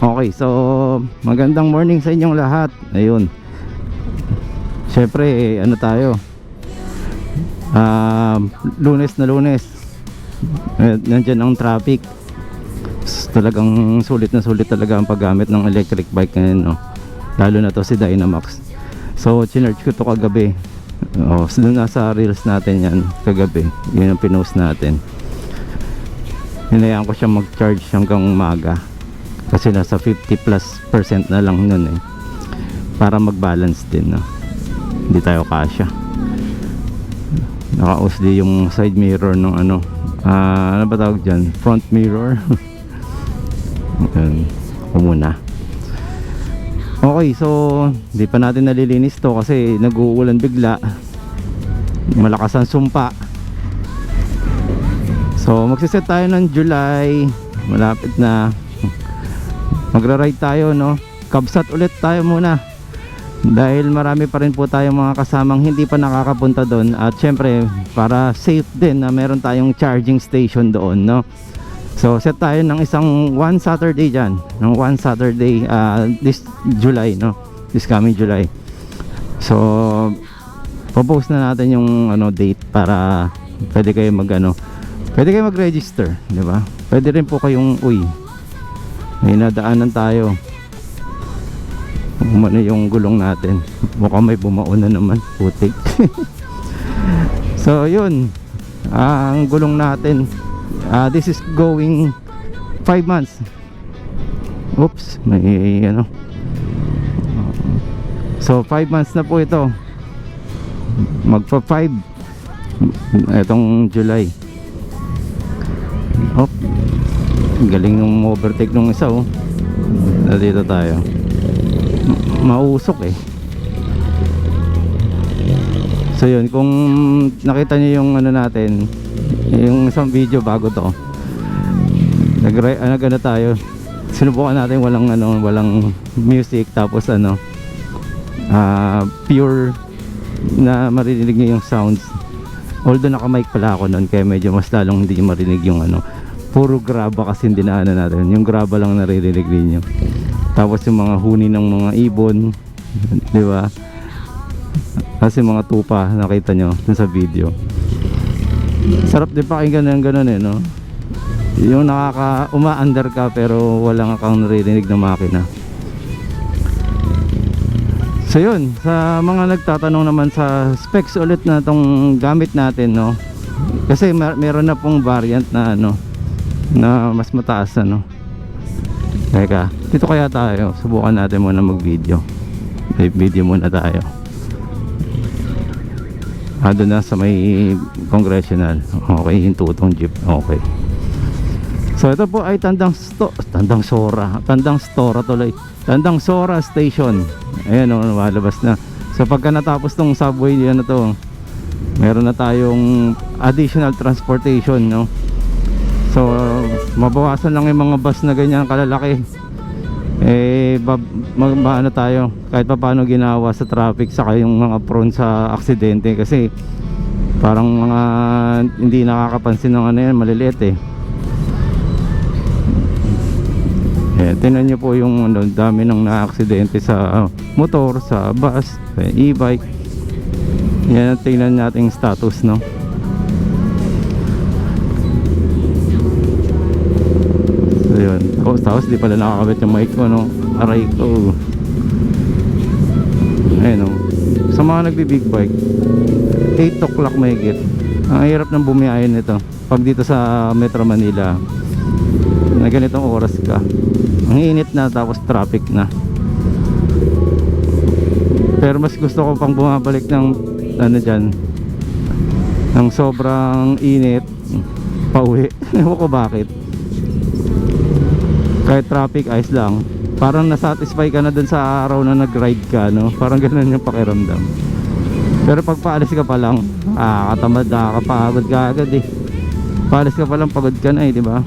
Okay, so magandang morning sa inyong lahat. Ayun. Syempre, ano tayo? Lunes na Lunes. Nandiyan ang traffic. Talagang sulit na sulit talaga ang paggamit ng electric bike ngayon, no? Lalo na to si Dynamax. So, chinerge ko to kagabi. So nasa reels natin yan kagabi. Yun ang pinost natin. Hinayaan ko siya mag-charge hanggang umaga. Kasi nasa 50+% na lang nun eh, para mag-balance din, no? Hindi tayo kasya. Naka-usli yung side mirror ng ano ba tawag dyan? Front mirror. Ako muna. Okay, so hindi pa natin nalilinis to kasi nag-uulan bigla. Malakas ang sumpa. So magsiset tayo ng July. Malapit na. Magra-ride tayo, no? Kabsat ulit tayo muna. Dahil marami pa rin po tayong mga kasamang hindi pa nakakapunta doon. At syempre, para safe din na meron tayong charging station doon, no? So, set tayo ng isang one Saturday dyan. Ng one Saturday, this July, no? This coming July. So, popost na natin yung date para pwede kayo pwede kayo mag-register, di ba? Pwede rin po kayong, may nadaanan tayo. Umano yung gulong natin. Mukhang may bumao na naman. Putik. So yun, ang gulong natin, this is going 5 months. Oops, may so 5 months na po ito. Magpa 5 itong July. Galing yung overtake nung isa, Dito tayo. Mausok eh. So yun, kung nakita niyo yung natin, yung isang video bago to, tayo. Sinubukan natin walang music, tapos pure na marinig niyo yung sounds. Although naka-mic pala ako noon, kaya medyo mas lalong hindi marinig yung puro graba kasi dinaanan natin. Yung graba lang naririnig ninyo. Tapos yung mga huni ng mga ibon, di ba? Kasi mga tupa, nakita nyo dun sa video. Sarap din pakinggan ng ganun eh, no? Yung uma-under ka pero walang kang naririnig na makina. So yun, sa mga nagtatanong naman sa specs ulit na tong gamit natin, no? Kasi meron na pong variant na na mas mataas Teka, dito kaya tayo. Subukan natin muna mag-video. Video muna tayo. Doon na sa may congressional. Okay, yung tutong jeep. Okay. So ito po ay Tandang Sora Station. Ayan, lumalabas na. So pagka natapos tong subway na to, meron na tayong additional transportation, no? So mabawasan lang yung mga bus na ganyan kalalaki. Tayo kahit pa paano ginawa sa traffic, saka yung mga prone sa aksidente, kasi parang mga hindi nakakapansin ng yan, maliliit eh. Tingnan nyo po yung dami ng na-aksidente sa motor, sa bus, sa e-bike. Yan, tingnan natin status, no? Yun. Tapos di pala nakakabit yung mic ko, no? Aray ko. Ayun, no? Sa mga nagbi-big bike, 8 o'clock mahigit. Ang hirap ng bumiyahin nito pag dito sa Metro Manila na ganitong oras ka. Ang init na, tapos traffic na. Pero mas gusto ko pang bumabalik ng ng sobrang init pauwi. Ewan ko bakit. Kahit traffic, ayos lang. Parang nasatisfy ka na dun sa araw na nag-ride ka, no? Parang ganun yung pakiramdam. Pero pag paalis ka pa lang, katamad, nakakapagod ka agad eh. Paalis ka pa lang, pagod ka na eh, di ba?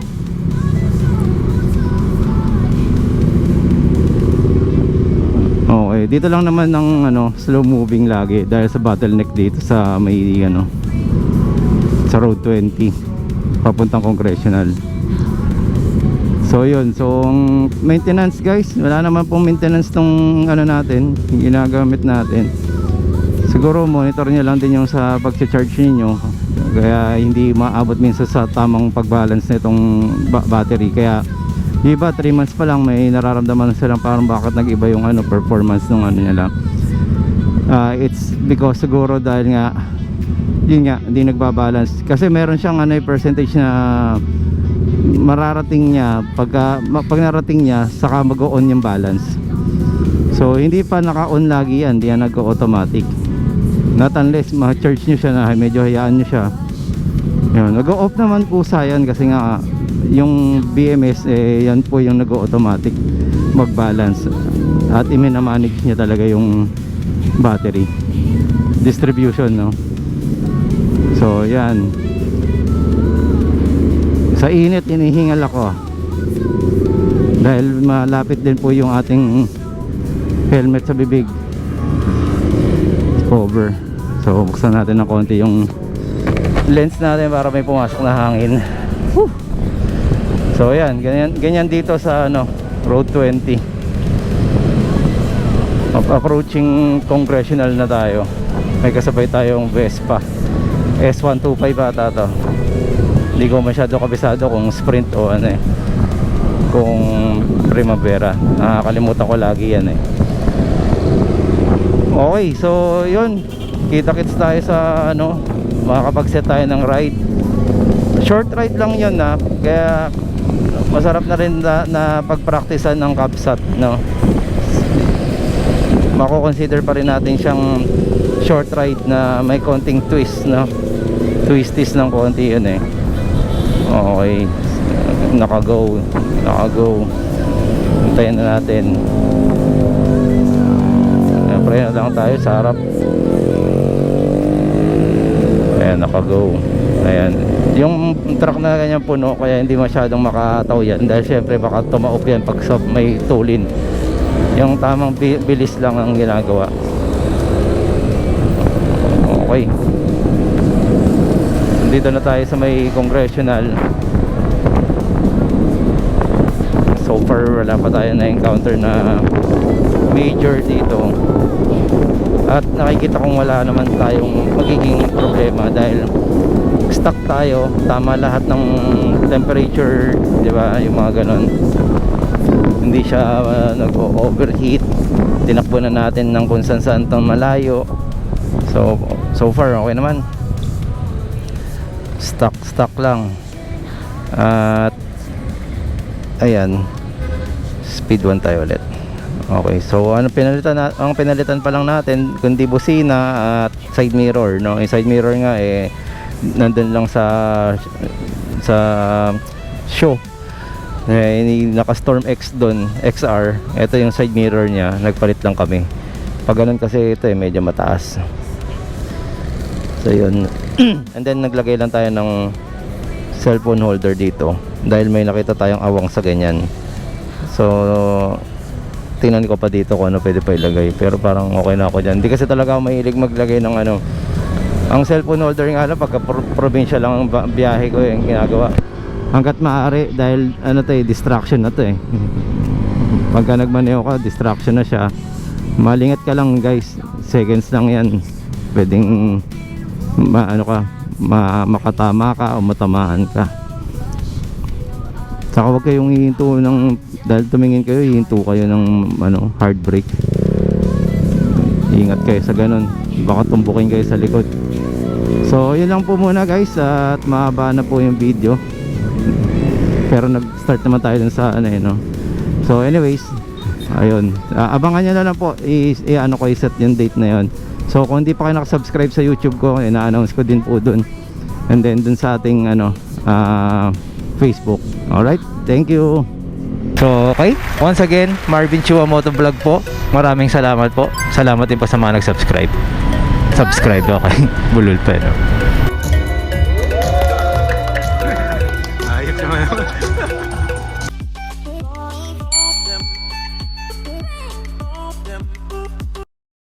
Okay, dito lang naman ng slow moving lagi dahil sa bottleneck dito sa may sa Road 20 papuntang Congressional. So yun, so ang maintenance guys, wala naman pong maintenance tong ano natin, yung ginagamit natin. Siguro monitor nyo lang din yung sa pag-charge niyo, kaya hindi maabot minsan sa tamang pag-balance nitong battery. Kaya yung iba 3 months pa lang may nararamdaman silang parang bakit nag-iba yung ano, performance ng ano nila. It's because siguro dahil nga yun nga, hindi nagbabalance. Kasi meron siyang ano, percentage na mararating niya pag narating niya saka mag-on yung balance. So hindi pa naka-on lagi yan, hindi yan nag-automatic. Not unless ma-charge nyo siya na medyo hayaan nyo siya. Yun, nag-off naman po sa yan kasi nga yung BMS yan po yung nag-automatic mag-balance at i-manage niya talaga yung battery distribution, no? So yan, sa init inihingal ako dahil malapit din po yung ating helmet sa bibig cover. So buksan natin ng konti yung lens natin para may pumasok na hangin. Whew. So yan, ganyan dito sa ano, Road 20. Approaching Congressional na tayo. May kasabay tayong Vespa S125 ata to. Hindi ko masyado kabisado kung Sprint o ano eh, kung Primavera. Nakakalimutan ko lagi yan eh. Okay, so yun, kita-kits tayo sa ano, makakapag-set tayo ng ride. Short ride lang yun na, kaya masarap na rin na pag-practicean ng CabSat, no? Mako-consider pa rin natin siyang short ride na may konting twist, no? Twisties ng konti yun eh. Okay, naka-go. Hintayin na natin. Pray na lang tayo sa harap. Ayan, naka-go. Ayan, yung truck na ganyan puno, kaya hindi masyadong makataw yan dahil syempre baka tumaob yan pag may tulin. Yung tamang bilis lang ang ginagawa. Okay, dito na tayo sa may Congressional. So far wala pa tayo na encounter na major dito. At nakikita kong wala naman tayong magiging problema dahil stock tayo, tama lahat ng temperature, di ba? Yung mga ganon. Hindi siya nag-overheat. Tinakbo na natin ng kung saan tong malayo. So far okay naman. Stock lang. At ayan, speed 1 tayo ulit. Okay, so ang pinalitan pa lang natin kundi busina at side mirror, no? Yung side mirror nga eh nandun lang sa show. Naka Storm X doon, XR. Ito yung side mirror niya, nagpalit lang kami. Pag ganun kasi ito eh medyo mataas. So yun. And then naglagay lang tayo ng cellphone holder dito dahil may nakita tayong awang sa ganyan. So tingnan ko pa dito kung ano pwede pa ilagay, pero parang okay na ako dyan. Hindi kasi talaga ako mahilig maglagay ng ano. Ang cellphone holder nga lang pagka probinsya lang ang biyahe ko yung ginagawa hanggat maaari dahil ano to eh, distraction na to eh. Pagka nagmaneho ka, distraction na siya. Malingat ka lang guys, seconds lang yan, pwedeng makatama ka o matamaan ka. Saka huwag kayong hihinto ng, dahil tumingin kayo, hihinto kayo ng ano, hard brake. Ingat kayo sa ganun, baka tumbukin kayo sa likod. So yun lang po muna guys, at mahaba na po yung video, pero nag-start naman tayo dun sa ano eh, no? So anyways, ayun, abangan nyo na lang po, ano ko, i-set yung date na yun. So kung hindi pa kayo nakasubscribe sa YouTube ko, ina-announce ko din po dun. And then dun sa ating ano, Facebook. Alright, thank you. So okay, once again, Marvin Chua Motovlog po. Maraming salamat po. Salamat din po sa mga nag-subscribe. Subscribe, okay. Bulol pa, no?